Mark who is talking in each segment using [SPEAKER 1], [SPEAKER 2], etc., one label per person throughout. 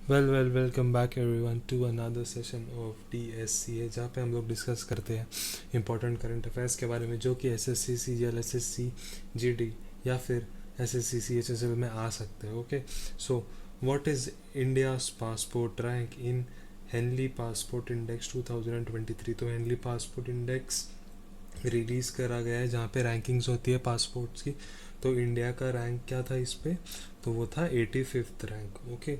[SPEAKER 1] Welcome back everyone to another session of DSCA, जहाँ पे हम लोग डिस्कस करते हैं इंपॉर्टेंट करंट अफेयर्स के बारे में जो कि SSC CGL SSC GD या फिर SSC CHSL में आ सकते हैं. Okay, so what is India's passport rank in Henley passport index 2023. तो हेनली पासपोर्ट इंडेक्स रिलीज़ करा गया है जहाँ पे रैंकिंग्स होती है पासपोर्ट्स की. तो इंडिया का रैंक क्या था इस पे, तो वो था 85th रैंक. ओके,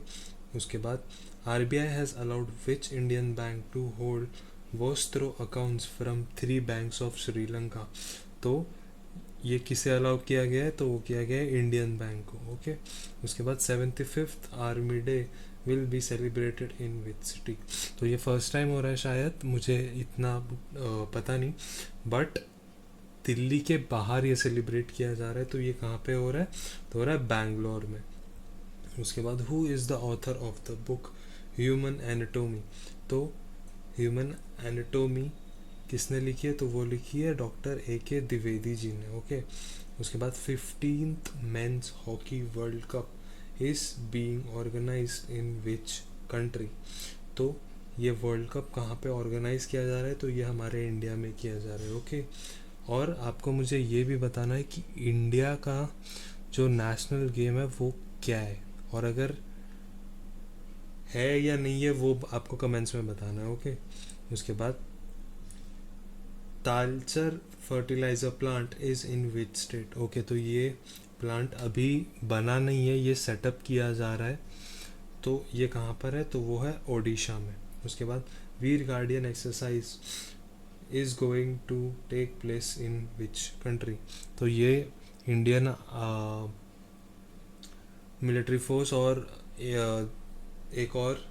[SPEAKER 1] उसके बाद RBI has allowed which Indian bank to hold vostro accounts from 3 banks of Sri Lanka. तो ये किसे अलाउ किया गया है, तो वो किया गया है इंडियन बैंक को. ओके, उसके बाद 75th army day will be celebrated in which city. तो ये फर्स्ट टाइम हो रहा है शायद, मुझे इतना पता नहीं, बट दिल्ली के बाहर ये सेलिब्रेट किया जा रहा है. तो ये कहाँ पे हो रहा है, तो हो रहा है बैंगलोर में. उसके बाद who is the author of the book human anatomy. तो ह्यूमन एनाटोमी किसने लिखी है, तो वो लिखी है डॉक्टर AK द्विवेदी जी ने. ओके, उसके बाद 15th men's hockey world cup is being organized in which country. तो ये वर्ल्ड कप कहाँ पे ऑर्गेनाइज किया जा रहा है, तो ये हमारे इंडिया में किया जा रहा है. ओके, और आपको मुझे ये भी बताना है कि इंडिया का जो नेशनल गेम है वो क्या है, और अगर है या नहीं है वो आपको कमेंट्स में बताना है. ओके, उसके बाद Talcher fertiliser plant is in which state. Okay, तो ये प्लांट अभी बना नहीं है, ये सेटअप किया जा रहा है. तो ये कहाँ पर है, तो वो है ओडिशा में. उसके बाद Veer guardian exercise is going to take place in which country. तो ये इंडियन मिलिट्री फोर्स और एक और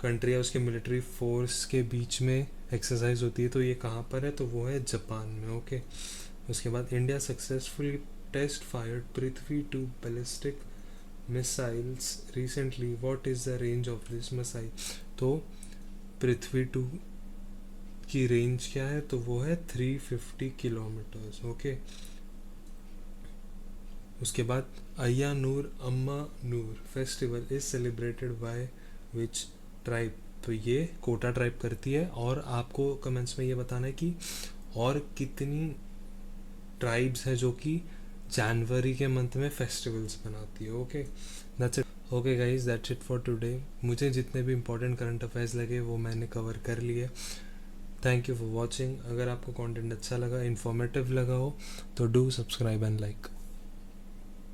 [SPEAKER 1] कंट्री है उसके मिलिट्री फोर्स के बीच में एक्सरसाइज होती है. तो ये कहाँ पर है, तो वो है जापान में. ओके, उसके बाद India successfully test fired Prithvi 2 ballistic missiles recently. What is the range of this missile. तो पृथ्वी 2 की रेंज क्या है, तो वो है 350 किलोमीटर्स. ओके, उसके बाद Ayyanur Ammanur festival is celebrated by which tribe. तो ये कोटा ट्राइब करती है, और आपको कमेंट्स में ये बताना है कि और कितनी ट्राइब्स है जो कि जनवरी के मंथ में फेस्टिवल्स बनाती है. Okay, that's it. Okay guys, that's it for today. मुझे जितने भी इंपॉर्टेंट करंट अफेयर्स लगे वो मैंने कवर कर लिए. Thank you for watching. अगर आपको कंटेंट अच्छा लगा, इन्फॉर्मेटिव लगा हो, तो डू सब्सक्राइब एंड लाइक.